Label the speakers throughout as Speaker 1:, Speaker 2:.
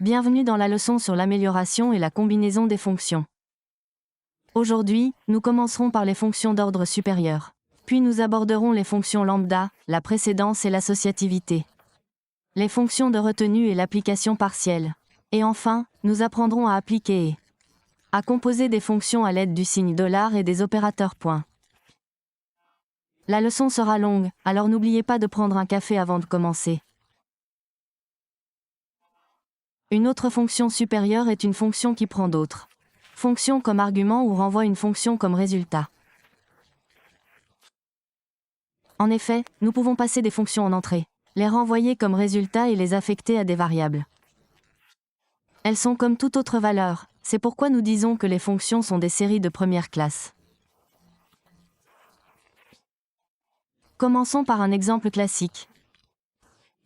Speaker 1: Bienvenue dans la leçon sur l'amélioration et la combinaison des fonctions. Aujourd'hui, nous commencerons par les fonctions d'ordre supérieur. Puis nous aborderons les fonctions lambda, la précédence et l'associativité. Les fonctions de retenue et l'application partielle. Et enfin, nous apprendrons à appliquer et à composer des fonctions à l'aide du signe $ et des opérateurs point. La leçon sera longue, alors n'oubliez pas de prendre un café avant de commencer. Une autre fonction supérieure est une fonction qui prend d'autres fonctions comme argument ou renvoie une fonction comme résultat. En effet, nous pouvons passer des fonctions en entrée, les renvoyer comme résultat et les affecter à des variables. Elles sont comme toute autre valeur, c'est pourquoi nous disons que les fonctions sont des séries de première classe. Commençons par un exemple classique.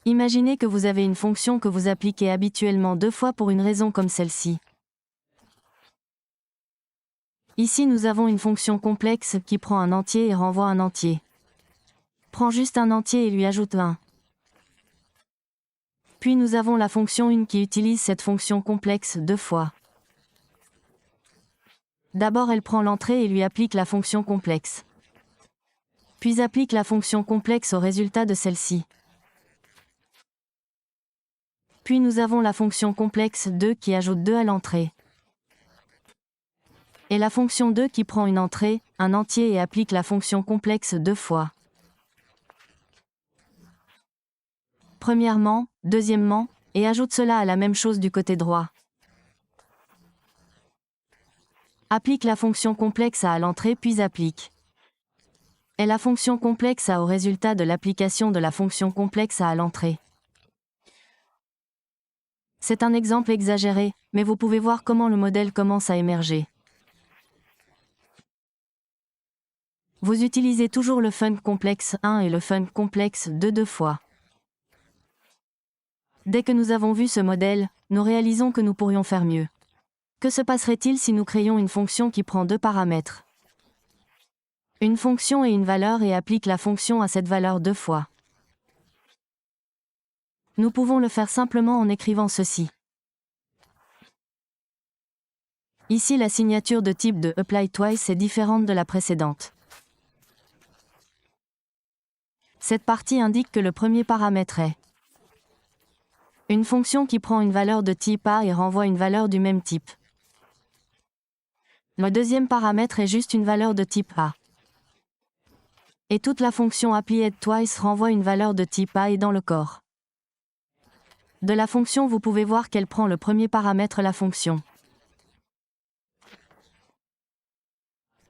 Speaker 1: Imaginez que vous avez une fonction que vous appliquez habituellement 2 fois pour une raison comme celle-ci. Ici nous avons une fonction complexe qui prend un entier et renvoie un entier. Prend juste un entier et lui ajoute 1. Puis nous avons la fonction une qui utilise cette fonction complexe 2 fois. D'abord elle prend l'entrée et lui applique la fonction complexe. Puis applique la fonction complexe au résultat de celle-ci. Puis nous avons la fonction complexe 2 qui ajoute 2 à l'entrée. Et la fonction 2 qui prend une entrée, un entier et applique la fonction complexe 2 fois. Premièrement, deuxièmement, et ajoute cela à la même chose du côté droit. Applique la fonction complexe à l'entrée puis applique. Et la fonction complexe a au résultat de l'application de la fonction complexe à l'entrée. C'est un exemple exagéré, mais vous pouvez voir comment le modèle commence à émerger. Vous utilisez toujours le func complexe 1 et le func complexe 2 fois. Dès que nous avons vu ce modèle, nous réalisons que nous pourrions faire mieux. Que se passerait-il si nous créions une fonction qui prend 2 paramètres? Une fonction et une valeur et applique la fonction à cette valeur 2 fois. Nous pouvons le faire simplement en écrivant ceci. Ici la signature de type de apply twice est différente de la précédente. Cette partie indique que le premier paramètre est une fonction qui prend une valeur de type A et renvoie une valeur du même type. Le deuxième paramètre est juste une valeur de type A. Et toute la fonction applied twice renvoie une valeur de type A et dans le corps de la fonction vous pouvez voir qu'elle prend le premier paramètre la fonction.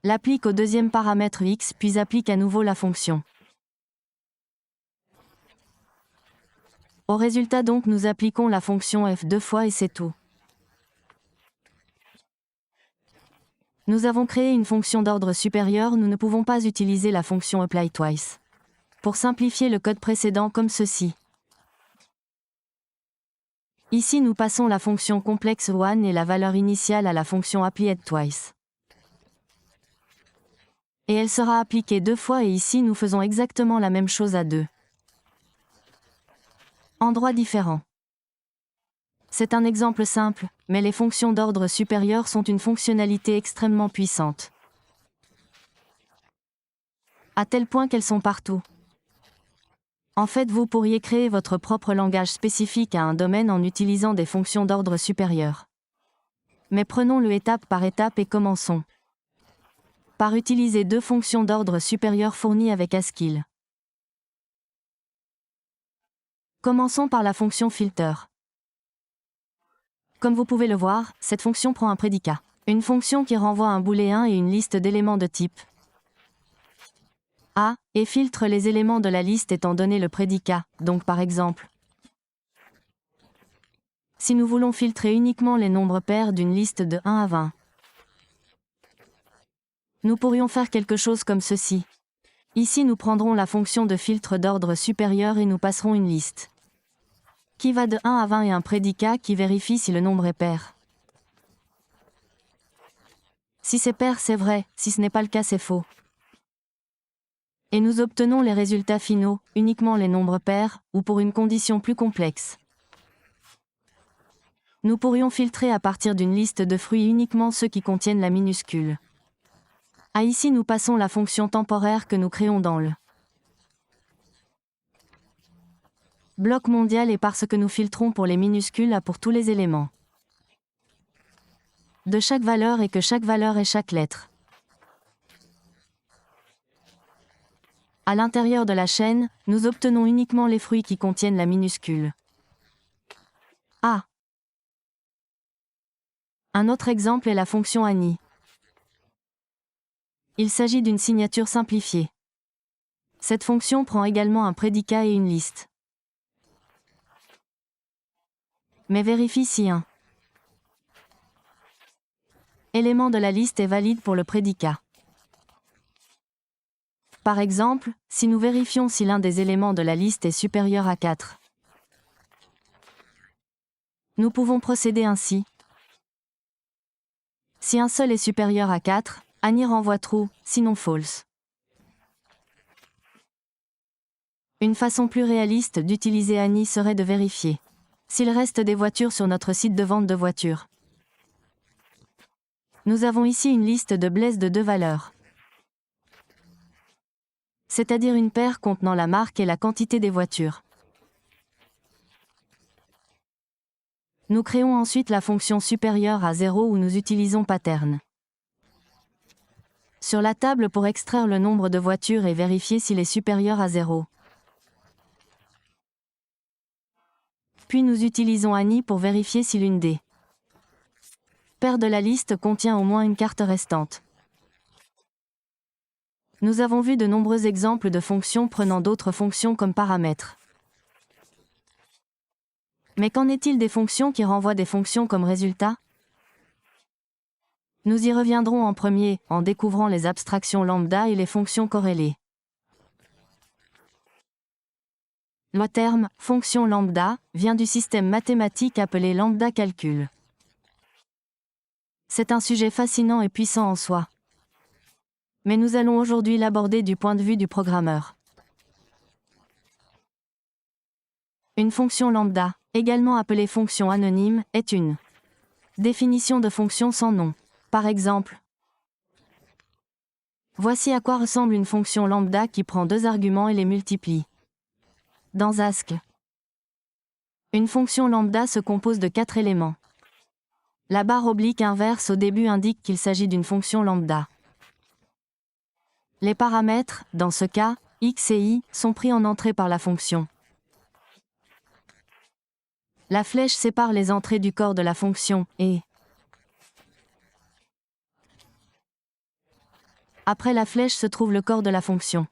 Speaker 1: L'applique au deuxième paramètre x puis applique à nouveau la fonction. Au résultat donc nous appliquons la fonction f 2 fois et c'est tout. Nous avons créé une fonction d'ordre supérieur, nous ne pouvons pas utiliser la fonction apply twice. Pour simplifier le code précédent comme ceci. Ici nous passons la fonction complexe 1 et la valeur initiale à la fonction applied twice. Et elle sera appliquée 2 fois et ici nous faisons exactement la même chose à 2 endroits différents. C'est un exemple simple, mais les fonctions d'ordre supérieur sont une fonctionnalité extrêmement puissante. À tel point qu'elles sont partout. En fait, vous pourriez créer votre propre langage spécifique à un domaine en utilisant des fonctions d'ordre supérieur. Mais prenons-le étape par étape et commençons par utiliser 2 fonctions d'ordre supérieur fournies avec Haskell. Commençons par la fonction filter. Comme vous pouvez le voir, cette fonction prend un prédicat. Une fonction qui renvoie un booléen et une liste d'éléments de type A, et filtre les éléments de la liste étant donné le prédicat, donc par exemple. Si nous voulons filtrer uniquement les nombres pairs d'une liste de 1 à 20, nous pourrions faire quelque chose comme ceci. Ici nous prendrons la fonction de filtre d'ordre supérieur et nous passerons une liste qui va de 1 à 20 et un prédicat qui vérifie si le nombre est pair. Si c'est pair c'est vrai, si ce n'est pas le cas c'est faux. Et nous obtenons les résultats finaux, uniquement les nombres pairs, ou pour une condition plus complexe. Nous pourrions filtrer à partir d'une liste de fruits uniquement ceux qui contiennent la minuscule. Ici nous passons la fonction temporaire que nous créons dans le bloc mondial et parce que nous filtrons pour les minuscules pour tous les éléments de chaque valeur et que chaque valeur est chaque lettre. À l'intérieur de la chaîne, nous obtenons uniquement les fruits qui contiennent la minuscule A. Un autre exemple est la fonction Annie. Il s'agit d'une signature simplifiée. Cette fonction prend également un prédicat et une liste. Mais vérifie si un élément de la liste est valide pour le prédicat. Par exemple, si nous vérifions si l'un des éléments de la liste est supérieur à 4, nous pouvons procéder ainsi. Si un seul est supérieur à 4, Annie renvoie true, sinon false. Une façon plus réaliste d'utiliser Annie serait de vérifier s'il reste des voitures sur notre site de vente de voitures. Nous avons ici une liste de Blaise de 2 valeurs, c'est-à-dire une paire contenant la marque et la quantité des voitures. Nous créons ensuite la fonction supérieure à 0 où nous utilisons pattern sur la table pour extraire le nombre de voitures et vérifier s'il est supérieur à 0. Puis nous utilisons Annie pour vérifier si l'une des paires de la liste contient au moins une carte restante. Nous avons vu de nombreux exemples de fonctions prenant d'autres fonctions comme paramètres. Mais qu'en est-il des fonctions qui renvoient des fonctions comme résultat? Nous y reviendrons en premier, en découvrant les abstractions lambda et les fonctions corrélées. Le terme « fonction lambda » vient du système mathématique appelé lambda calcul. C'est un sujet fascinant et puissant en soi. Mais nous allons aujourd'hui l'aborder du point de vue du programmeur. Une fonction lambda, également appelée fonction anonyme, est une définition de fonction sans nom. Par exemple, voici à quoi ressemble une fonction lambda qui prend 2 arguments et les multiplie. Dans Haskell, une fonction lambda se compose de 4 éléments. La barre oblique inverse au début indique qu'il s'agit d'une fonction lambda. Les paramètres, dans ce cas, x et y, sont pris en entrée par la fonction. La flèche sépare les entrées du corps de la fonction, et après la flèche se trouve le corps de la fonction.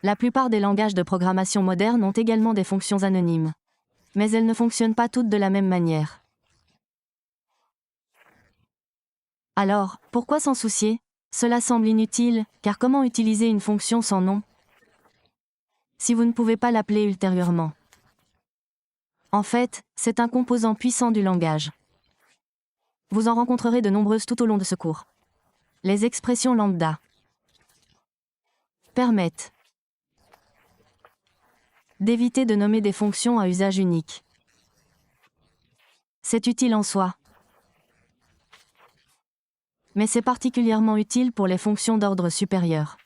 Speaker 1: La plupart des langages de programmation modernes ont également des fonctions anonymes. Mais elles ne fonctionnent pas toutes de la même manière. Alors, pourquoi s'en soucier? Cela semble inutile, car comment utiliser une fonction sans nom si vous ne pouvez pas l'appeler ultérieurement? En fait, c'est un composant puissant du langage. Vous en rencontrerez de nombreuses tout au long de ce cours. Les expressions lambda permettent d'éviter de nommer des fonctions à usage unique. C'est utile en soi. Mais c'est particulièrement utile pour les fonctions d'ordre supérieur.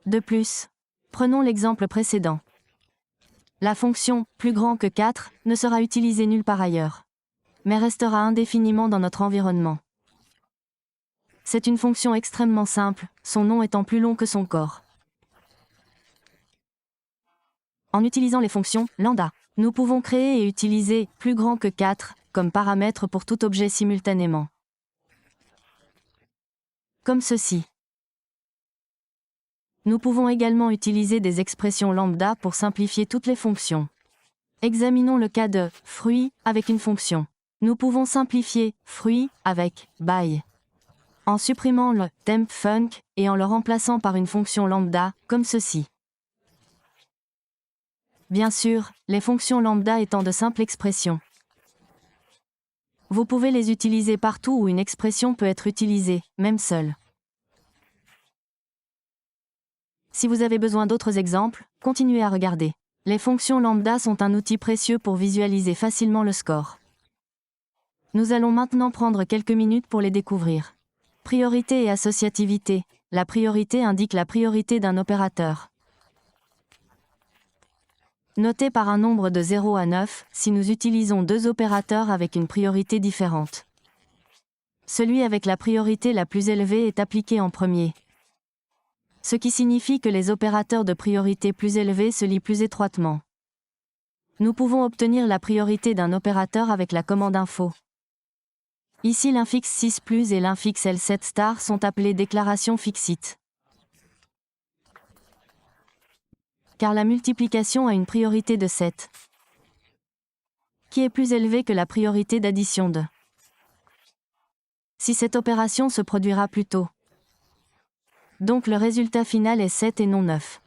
Speaker 1: De plus, prenons l'exemple précédent. La fonction « plus grand que 4 » ne sera utilisée nulle part ailleurs, mais restera indéfiniment dans notre environnement. C'est une fonction extrêmement simple, son nom étant plus long que son corps. En utilisant les fonctions lambda, nous pouvons créer et utiliser « plus grand que 4 » comme paramètre pour tout objet simultanément. Comme ceci. Nous pouvons également utiliser des expressions lambda pour simplifier toutes les fonctions. Examinons le cas de « fruit » avec une fonction. Nous pouvons simplifier « fruit » avec « by » en supprimant le « temp func » et en le remplaçant par une fonction lambda, comme ceci. Bien sûr, les fonctions lambda étant de simples expressions. Vous pouvez les utiliser partout où une expression peut être utilisée, même seule. Si vous avez besoin d'autres exemples, continuez à regarder. Les fonctions lambda sont un outil précieux pour visualiser facilement le score. Nous allons maintenant prendre quelques minutes pour les découvrir. Priorité et associativité. La priorité indique la priorité d'un opérateur. Notée par un nombre de 0 à 9, si nous utilisons deux opérateurs avec une priorité différente. Celui avec la priorité la plus élevée est appliqué en premier. Ce qui signifie que les opérateurs de priorité plus élevée se lient plus étroitement. Nous pouvons obtenir la priorité d'un opérateur avec la commande info. Ici l'infix 6 plus et l'infix L7 star sont appelés déclarations fixit. Car la multiplication a une priorité de 7, qui est plus élevée que la priorité d'addition de. Si cette opération se produira plus tôt. Donc le résultat final est 7 et non 9.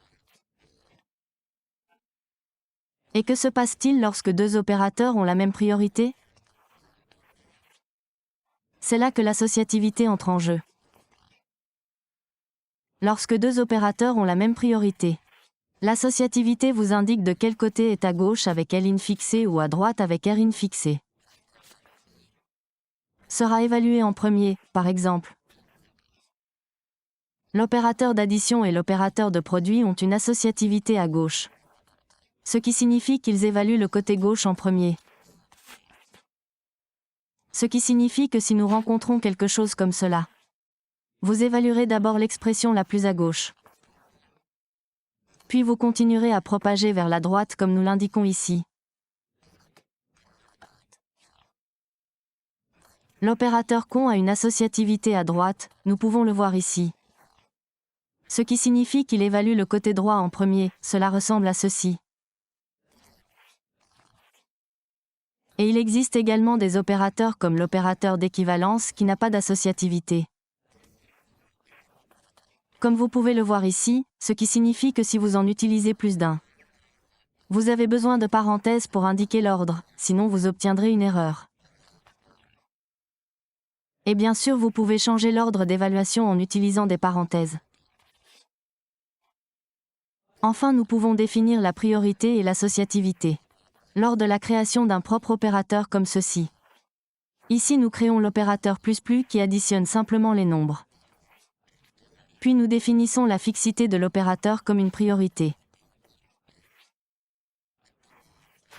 Speaker 1: Et que se passe-t-il lorsque deux opérateurs ont la même priorité? C'est là que l'associativité entre en jeu. Lorsque deux opérateurs ont la même priorité, l'associativité vous indique de quel côté est à gauche avec L in fixé ou à droite avec R in fixé. Sera évalué en premier, par exemple. L'opérateur d'addition et l'opérateur de produit ont une associativité à gauche. Ce qui signifie qu'ils évaluent le côté gauche en premier. Ce qui signifie que si nous rencontrons quelque chose comme cela, vous évaluerez d'abord l'expression la plus à gauche. Puis vous continuerez à propager vers la droite comme nous l'indiquons ici. L'opérateur con a une associativité à droite, nous pouvons le voir ici. Ce qui signifie qu'il évalue le côté droit en premier, cela ressemble à ceci. Et il existe également des opérateurs comme l'opérateur d'équivalence qui n'a pas d'associativité. Comme vous pouvez le voir ici, ce qui signifie que si vous en utilisez plus d'un, vous avez besoin de parenthèses pour indiquer l'ordre, sinon vous obtiendrez une erreur. Et bien sûr vous pouvez changer l'ordre d'évaluation en utilisant des parenthèses. Enfin nous pouvons définir la priorité et l'associativité lors de la création d'un propre opérateur comme ceci. Ici nous créons l'opérateur plus qui additionne simplement les nombres. Puis nous définissons la fixité de l'opérateur comme une priorité.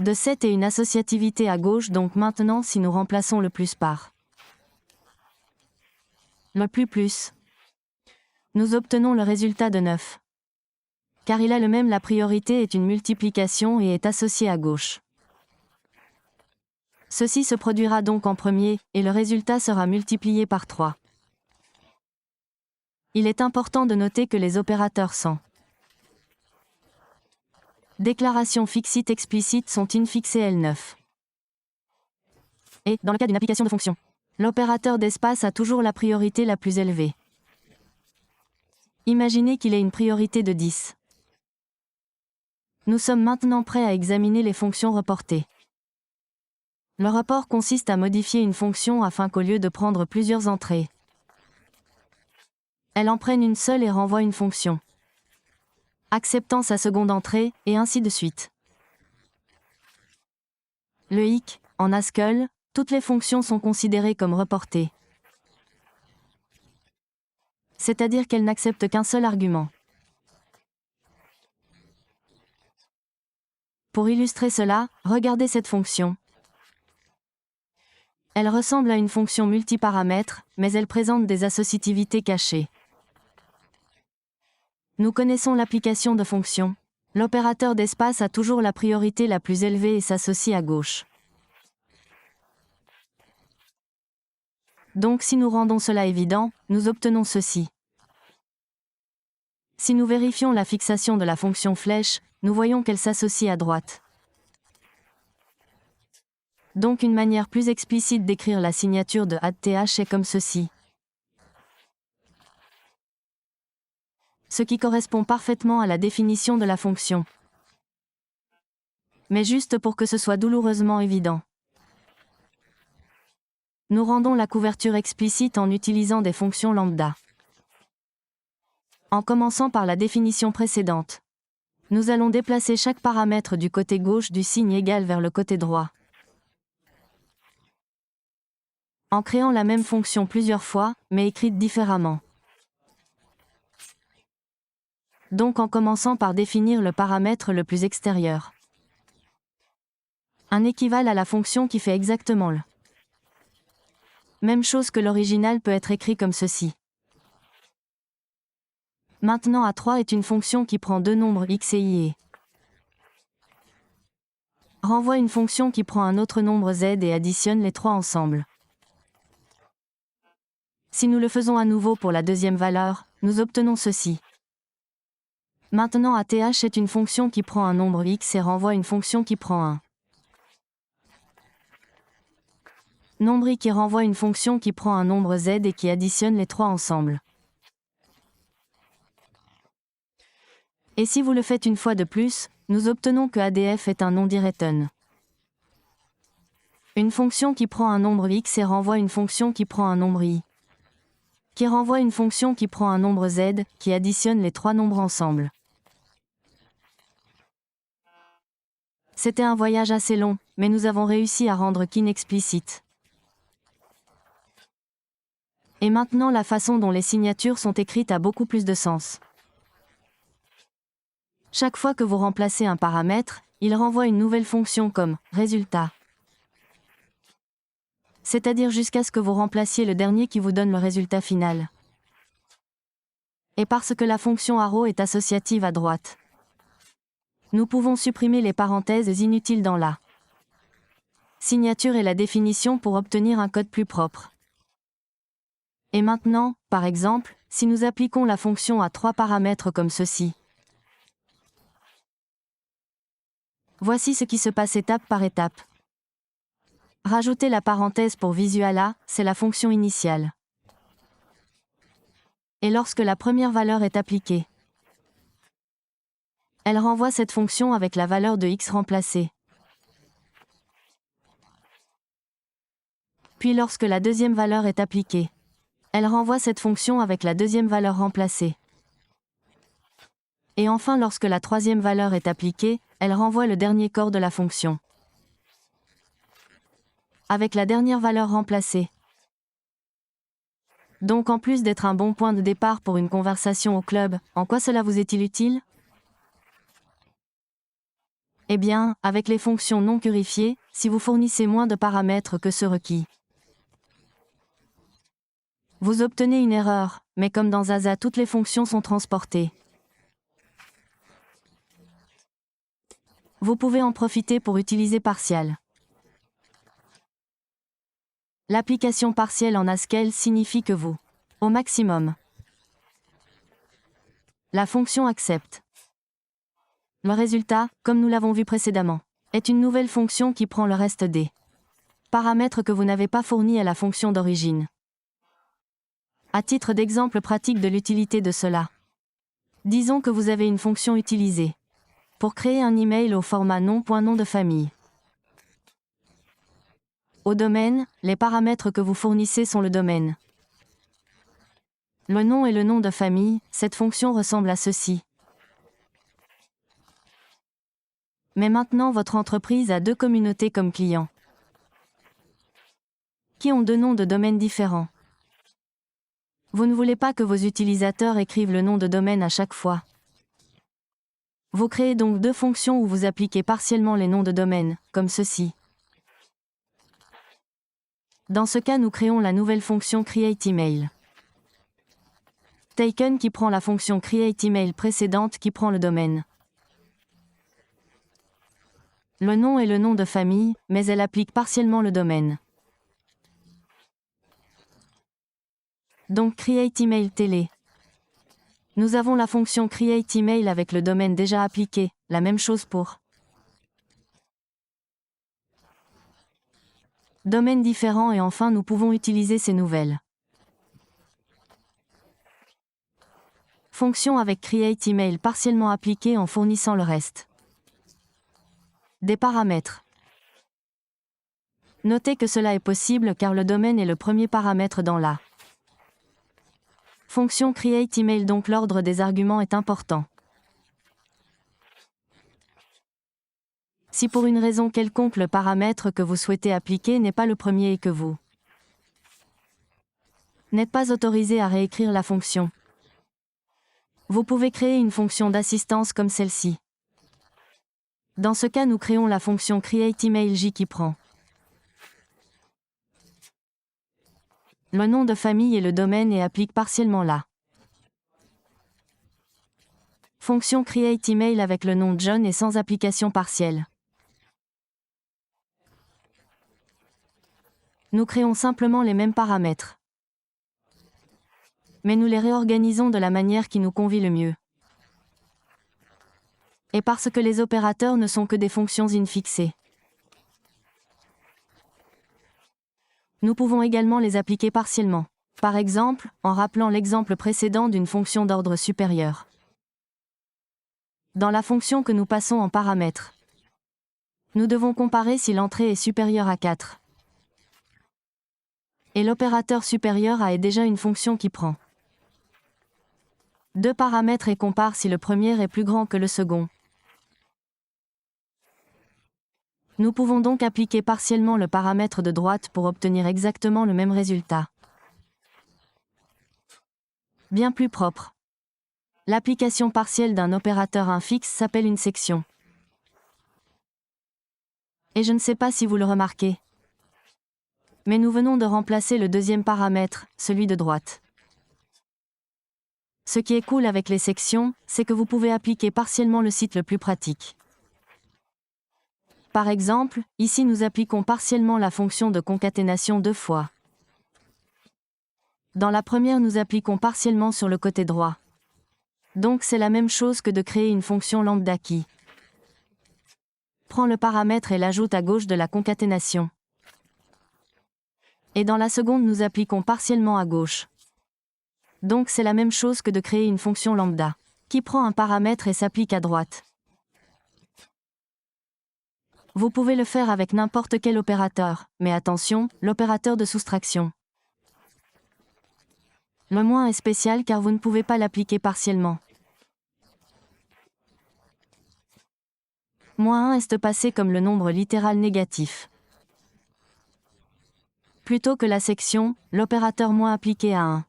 Speaker 1: De 7 et une associativité à gauche donc maintenant si nous remplaçons le plus par le plus, nous obtenons le résultat de 9. Car il a le même la priorité est une multiplication et est associé à gauche. Ceci se produira donc en premier, et le résultat sera multiplié par 3. Il est important de noter que les opérateurs sans déclaration fixite explicite sont infixés L9. Et, dans le cas d'une application de fonction, l'opérateur d'espace a toujours la priorité la plus élevée. Imaginez qu'il ait une priorité de 10. Nous sommes maintenant prêts à examiner les fonctions reportées. Le report consiste à modifier une fonction afin qu'au lieu de prendre plusieurs entrées, elle en prenne une seule et renvoie une fonction, acceptant sa seconde entrée, et ainsi de suite. Le hic, en Haskell, toutes les fonctions sont considérées comme reportées. C'est-à-dire qu'elles n'acceptent qu'un seul argument. Pour illustrer cela, regardez cette fonction. Elle ressemble à une fonction multiparamètre, mais elle présente des associativités cachées. Nous connaissons l'application de fonction. L'opérateur d'espace a toujours la priorité la plus élevée et s'associe à gauche. Donc si nous rendons cela évident, nous obtenons ceci. Si nous vérifions la fixation de la fonction flèche, nous voyons qu'elle s'associe à droite. Donc une manière plus explicite d'écrire la signature de add.th est comme ceci. Ce qui correspond parfaitement à la définition de la fonction. Mais juste pour que ce soit douloureusement évident. Nous rendons la couverture explicite en utilisant des fonctions lambda. En commençant par la définition précédente. Nous allons déplacer chaque paramètre du côté gauche du signe égal vers le côté droit. En créant la même fonction plusieurs fois, mais écrite différemment. Donc en commençant par définir le paramètre le plus extérieur. Un équivalent à la fonction qui fait exactement le même chose que l'original peut être écrit comme ceci. Maintenant A3 est une fonction qui prend deux nombres x et y et renvoie une fonction qui prend un autre nombre z et additionne les trois ensemble. Si nous le faisons à nouveau pour la deuxième valeur, nous obtenons ceci. Maintenant ATH est une fonction qui prend un nombre x et renvoie une fonction qui prend un nombre y qui renvoie une fonction qui prend un nombre z et qui additionne les trois ensemble. Et si vous le faites une fois de plus, nous obtenons que ADF est un non-directon. Une fonction qui prend un nombre x et renvoie une fonction qui prend un nombre y, qui renvoie une fonction qui prend un nombre z, qui additionne les trois nombres ensemble. C'était un voyage assez long, mais nous avons réussi à rendre Kin explicite. Et maintenant la façon dont les signatures sont écrites a beaucoup plus de sens. Chaque fois que vous remplacez un paramètre, il renvoie une nouvelle fonction comme « résultat ». C'est-à-dire jusqu'à ce que vous remplaciez le dernier qui vous donne le résultat final. Et parce que la fonction arrow est associative à droite, nous pouvons supprimer les parenthèses inutiles dans la signature et la définition pour obtenir un code plus propre. Et maintenant, par exemple, si nous appliquons la fonction à trois paramètres comme ceci, voici ce qui se passe étape par étape. Rajouter la parenthèse pour Visual A, c'est la fonction initiale. Et lorsque la première valeur est appliquée, elle renvoie cette fonction avec la valeur de x remplacée. Puis lorsque la deuxième valeur est appliquée, elle renvoie cette fonction avec la deuxième valeur remplacée. Et enfin lorsque la troisième valeur est appliquée, elle renvoie le dernier corps de la fonction, avec la dernière valeur remplacée. Donc en plus d'être un bon point de départ pour une conversation au club, en quoi cela vous est-il utile ? Eh bien, avec les fonctions non purifiées, si vous fournissez moins de paramètres que ceux requis, vous obtenez une erreur, mais comme dans Zaza toutes les fonctions sont transportées, vous pouvez en profiter pour utiliser partial. L'application partielle en Haskell signifie que vous, au maximum, la fonction accepte. Le résultat, comme nous l'avons vu précédemment, est une nouvelle fonction qui prend le reste des paramètres que vous n'avez pas fournis à la fonction d'origine. À titre d'exemple pratique de l'utilité de cela, disons que vous avez une fonction utilisée pour créer un email au format nom.nom de famille. Au domaine, les paramètres que vous fournissez sont le domaine, le nom et le nom de famille. Cette fonction ressemble à ceci. Mais maintenant votre entreprise a deux communautés comme clients, qui ont deux noms de domaine différents. Vous ne voulez pas que vos utilisateurs écrivent le nom de domaine à chaque fois. Vous créez donc deux fonctions où vous appliquez partiellement les noms de domaine, comme ceci. Dans ce cas, nous créons la nouvelle fonction createEmail. Taken qui prend la fonction createEmail précédente qui prend le domaine, le nom et le nom de famille, mais elle applique partiellement le domaine. Donc createEmail télé. Nous avons la fonction createEmail avec le domaine déjà appliqué, la même chose pour domaines différents et enfin nous pouvons utiliser ces nouvelles fonctions avec createEmail partiellement appliquées en fournissant le reste des paramètres. Notez que cela est possible car le domaine est le premier paramètre dans la fonction createEmail, donc l'ordre des arguments est important. Si pour une raison quelconque le paramètre que vous souhaitez appliquer n'est pas le premier et que vous n'êtes pas autorisé à réécrire la fonction, vous pouvez créer une fonction d'assistance comme celle-ci. Dans ce cas, nous créons la fonction createEmailJ qui prend le nom de famille et le domaine et applique partiellement la fonction createEmail avec le nom John et sans application partielle. Nous créons simplement les mêmes paramètres, mais nous les réorganisons de la manière qui nous convient le mieux. Et parce que les opérateurs ne sont que des fonctions infixées, nous pouvons également les appliquer partiellement. Par exemple, en rappelant l'exemple précédent d'une fonction d'ordre supérieur. Dans la fonction que nous passons en paramètre, nous devons comparer si l'entrée est supérieure à 4. Et l'opérateur supérieur a est déjà une fonction qui prend 2 paramètres et compare si le premier est plus grand que le second. Nous pouvons donc appliquer partiellement le paramètre de droite pour obtenir exactement le même résultat. Bien plus propre. L'application partielle d'un opérateur infixe s'appelle une section. Et je ne sais pas si vous le remarquez, mais nous venons de remplacer le deuxième paramètre, celui de droite. Ce qui est cool avec les sections, c'est que vous pouvez appliquer partiellement le site le plus pratique. Par exemple, ici nous appliquons partiellement la fonction de concaténation 2 fois. Dans la première, nous appliquons partiellement sur le côté droit. Donc c'est la même chose que de créer une fonction lambda qui prend le paramètre et l'ajoute à gauche de la concaténation. Et dans la seconde, nous appliquons partiellement à gauche. Donc c'est la même chose que de créer une fonction lambda qui prend un paramètre et s'applique à droite. Vous pouvez le faire avec n'importe quel opérateur, mais attention, l'opérateur de soustraction. Le moins est spécial car vous ne pouvez pas l'appliquer partiellement. -1 est passé comme le nombre littéral négatif. Plutôt que la section, l'opérateur moins appliqué à 1.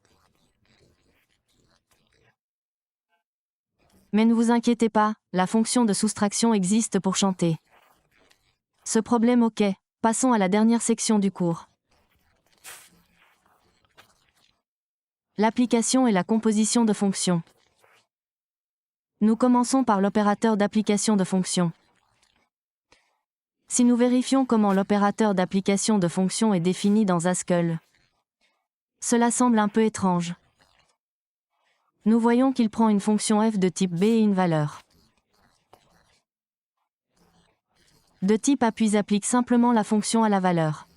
Speaker 1: Mais ne vous inquiétez pas, la fonction de soustraction existe pour chanter ce problème ok. Passons à la dernière section du cours. L'application et la composition de fonctions. Nous commençons par l'opérateur d'application de fonctions. Si nous vérifions comment l'opérateur d'application de fonctions est défini dans Haskell, cela semble un peu étrange. Nous voyons qu'il prend une fonction f de type b et une valeur de type a puis applique simplement la fonction à la valeur.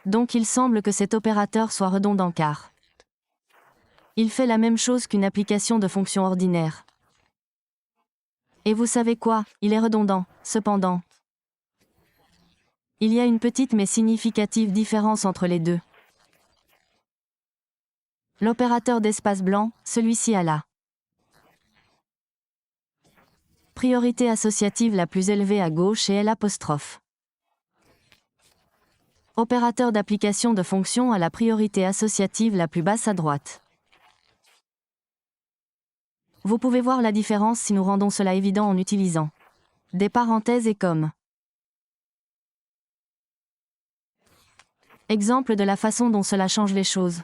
Speaker 1: Donc il semble que cet opérateur soit redondant car il fait la même chose qu'une application de fonction ordinaire. Et vous savez quoi, il est redondant, cependant. Il y a une petite mais significative différence entre les deux. L'opérateur d'espace blanc, celui-ci a la priorité associative la plus élevée à gauche et L'. Opérateur d'application de fonction a la priorité associative la plus basse à droite. Vous pouvez voir la différence si nous rendons cela évident en utilisant des parenthèses et comme. Exemple de la façon dont cela change les choses.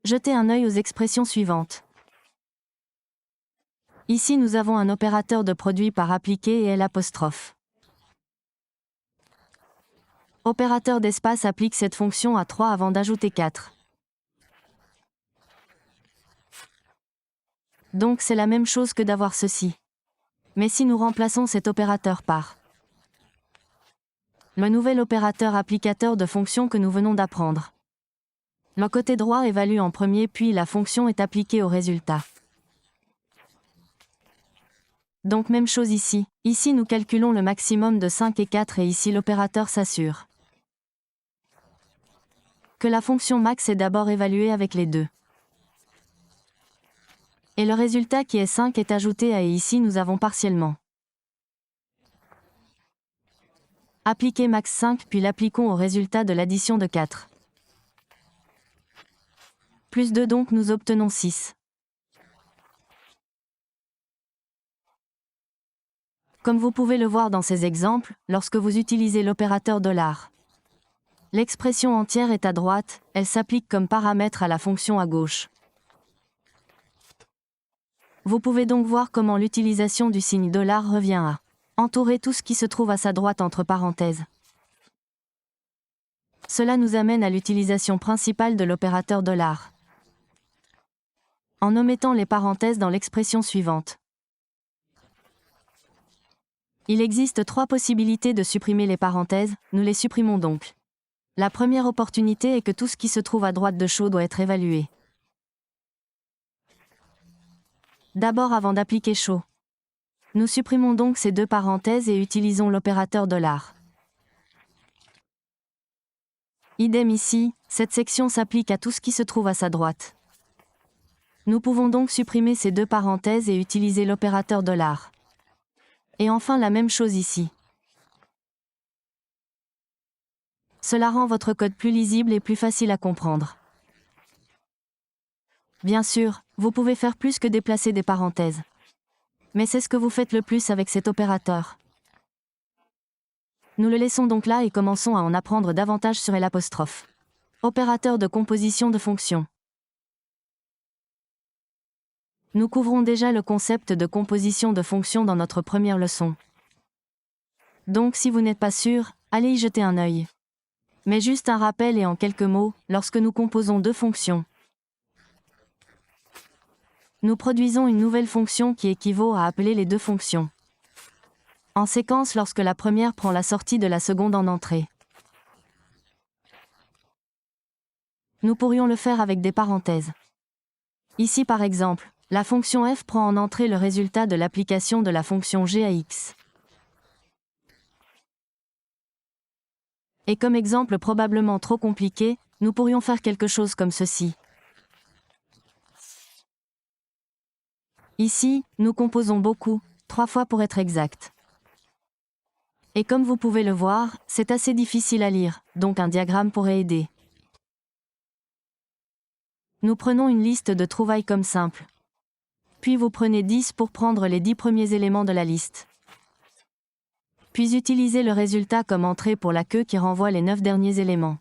Speaker 1: Jetez un œil aux expressions suivantes. Ici nous avons un opérateur de produit par appliqué et L'. Opérateur d'espace applique cette fonction à 3 avant d'ajouter 4. Donc c'est la même chose que d'avoir ceci. Mais si nous remplaçons cet opérateur par le nouvel opérateur applicateur de fonction que nous venons d'apprendre, le côté droit évalue en premier puis la fonction est appliquée au résultat. Donc même chose ici. Ici nous calculons le maximum de 5 et 4 et ici l'opérateur s'assure que la fonction max est d'abord évaluée avec les deux. Et le résultat qui est 5 est ajouté à et ici nous avons partiellement. Appliquez max 5 puis l'appliquons au résultat de l'addition de 4. Plus 2 donc nous obtenons 6. Comme vous pouvez le voir dans ces exemples, lorsque vous utilisez l'opérateur $, l'expression entière est à droite, elle s'applique comme paramètre à la fonction à gauche. Vous pouvez donc voir comment l'utilisation du signe $ revient à entourer tout ce qui se trouve à sa droite entre parenthèses. Cela nous amène à l'utilisation principale de l'opérateur $, en omettant les parenthèses dans l'expression suivante. Il existe 3 possibilités de supprimer les parenthèses, nous les supprimons donc. La première opportunité est que tout ce qui se trouve à droite de chaud doit être évalué. D'abord avant d'appliquer chaud. Nous supprimons donc ces 2 parenthèses et utilisons l'opérateur $. Idem ici, cette section s'applique à tout ce qui se trouve à sa droite. Nous pouvons donc supprimer ces 2 parenthèses et utiliser l'opérateur $. Et enfin la même chose ici. Cela rend votre code plus lisible et plus facile à comprendre. Bien sûr, vous pouvez faire plus que déplacer des parenthèses. Mais c'est ce que vous faites le plus avec cet opérateur. Nous le laissons donc là et commençons à en apprendre davantage sur l'apostrophe. Opérateur de composition de fonctions. Nous couvrons déjà le concept de composition de fonctions dans notre première leçon. Donc si vous n'êtes pas sûr, allez y jeter un œil. Mais juste un rappel et en quelques mots, lorsque nous composons 2 fonctions, nous produisons une nouvelle fonction qui équivaut à appeler les 2 fonctions en séquence lorsque la première prend la sortie de la seconde en entrée. Nous pourrions le faire avec des parenthèses. Ici par exemple, la fonction f prend en entrée le résultat de l'application de la fonction g à x. Et comme exemple probablement trop compliqué, nous pourrions faire quelque chose comme ceci. Ici, nous composons beaucoup, 3 fois pour être exact. Et comme vous pouvez le voir, c'est assez difficile à lire, donc un diagramme pourrait aider. Nous prenons une liste de trouvailles comme simple. Puis vous prenez 10 pour prendre les 10 premiers éléments de la liste. Puis utilisez le résultat comme entrée pour la queue qui renvoie les 9 derniers éléments.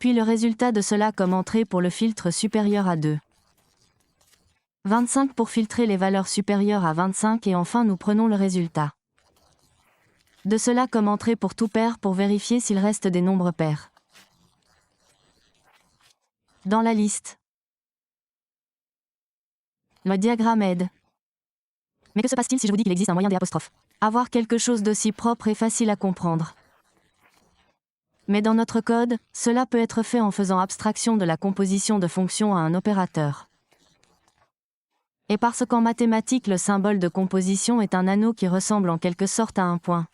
Speaker 1: Puis le résultat de cela comme entrée pour le filtre supérieur à 2. 25 pour filtrer les valeurs supérieures à 25 et enfin nous prenons le résultat de cela comme entrée pour tout pair pour vérifier s'il reste des nombres pairs dans la liste. Le diagramme aide. Mais que se passe-t-il si je vous dis qu'il existe un moyen d'apostrophe? Avoir quelque chose d'aussi propre et facile à comprendre. Mais dans notre code, cela peut être fait en faisant abstraction de la composition de fonctions à un opérateur. Et parce qu'en mathématiques le symbole de composition est un anneau qui ressemble en quelque sorte à un point,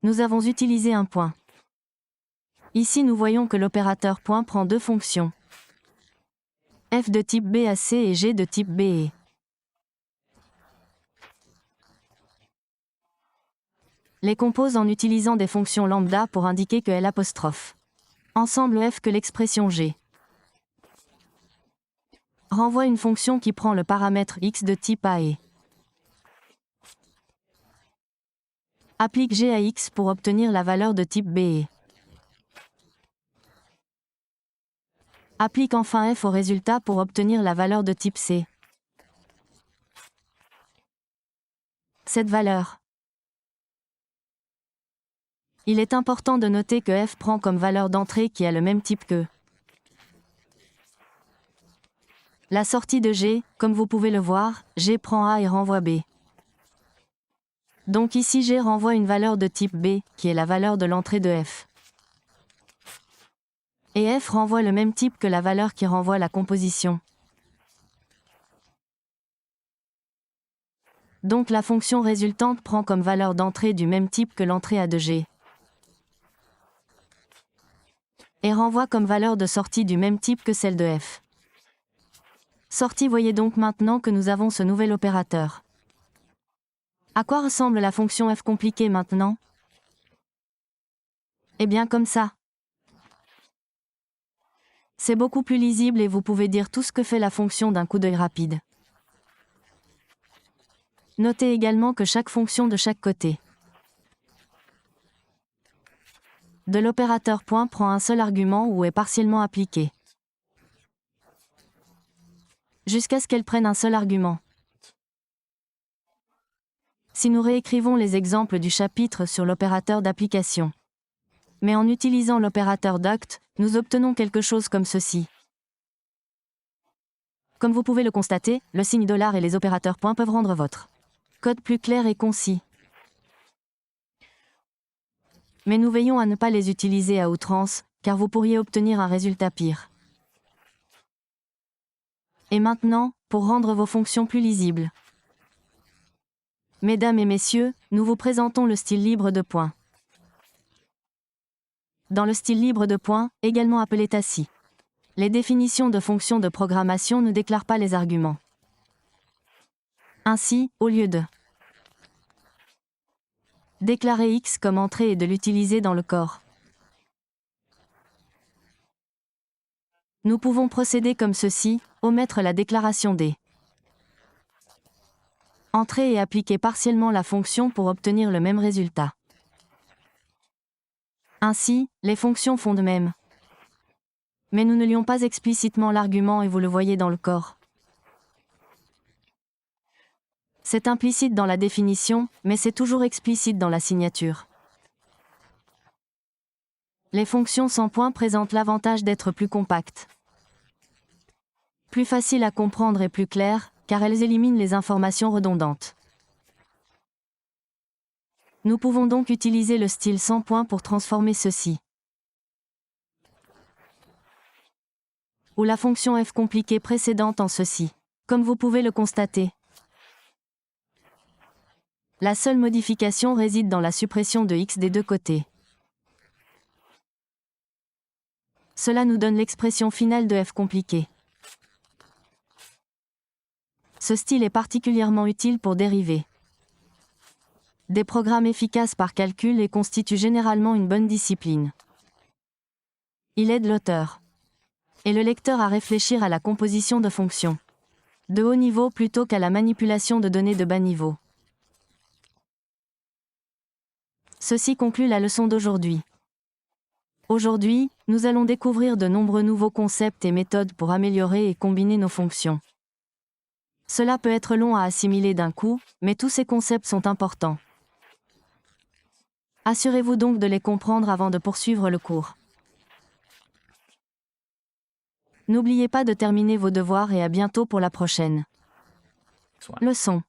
Speaker 1: nous avons utilisé un point. Ici nous voyons que l'opérateur point prend 2 fonctions. F de type B à C et G de type B et. Les compose en utilisant des fonctions lambda pour indiquer que L'. Ensemble F que l'expression G renvoie une fonction qui prend le paramètre x de type A et applique G à x pour obtenir la valeur de type B et applique enfin F au résultat pour obtenir la valeur de type C. Cette valeur. Il est important de noter que F prend comme valeur d'entrée qui a le même type que la sortie de G, comme vous pouvez le voir, G prend A et renvoie B. Donc ici G renvoie une valeur de type B, qui est la valeur de l'entrée de F. Et F renvoie le même type que la valeur qui renvoie la composition. Donc la fonction résultante prend comme valeur d'entrée du même type que l'entrée A de G. Et renvoie comme valeur de sortie du même type que celle de F. Sorti, voyez donc maintenant que nous avons ce nouvel opérateur. À quoi ressemble la fonction f compliquée maintenant? Eh bien comme ça. C'est beaucoup plus lisible et vous pouvez dire tout ce que fait la fonction d'un coup d'œil rapide. Notez également que chaque fonction de chaque côté de l'opérateur point prend un seul argument ou est partiellement appliqué, jusqu'à ce qu'elle prenne un seul argument. Si nous réécrivons les exemples du chapitre sur l'opérateur d'application, mais en utilisant l'opérateur doct, nous obtenons quelque chose comme ceci. Comme vous pouvez le constater, le signe $ et les opérateurs point peuvent rendre votre code plus clair et concis. Mais nous veillons à ne pas les utiliser à outrance, car vous pourriez obtenir un résultat pire. Et maintenant, pour rendre vos fonctions plus lisibles. Mesdames et messieurs, nous vous présentons le style libre de point. Dans le style libre de point, également appelé tacit, les définitions de fonctions de programmation ne déclarent pas les arguments. Ainsi, au lieu de déclarer X comme entrée et de l'utiliser dans le corps, nous pouvons procéder comme ceci, omettre la déclaration des entrées et appliquer partiellement la fonction pour obtenir le même résultat. Ainsi, les fonctions font de même. Mais nous ne lions pas explicitement l'argument et vous le voyez dans le corps. C'est implicite dans la définition, mais c'est toujours explicite dans la signature. Les fonctions sans point présentent l'avantage d'être plus compactes, plus faciles à comprendre et plus claires, car elles éliminent les informations redondantes. Nous pouvons donc utiliser le style sans point pour transformer ceci, ou la fonction f compliquée précédente en ceci. Comme vous pouvez le constater, la seule modification réside dans la suppression de x des deux côtés. Cela nous donne l'expression finale de f compliquée. Ce style est particulièrement utile pour dériver des programmes efficaces par calcul et constitue généralement une bonne discipline. Il aide l'auteur et le lecteur à réfléchir à la composition de fonctions de haut niveau plutôt qu'à la manipulation de données de bas niveau. Ceci conclut la leçon d'aujourd'hui. Aujourd'hui, nous allons découvrir de nombreux nouveaux concepts et méthodes pour améliorer et combiner nos fonctions. Cela peut être long à assimiler d'un coup, mais tous ces concepts sont importants. Assurez-vous donc de les comprendre avant de poursuivre le cours. N'oubliez pas de terminer vos devoirs et à bientôt pour la prochaine leçon.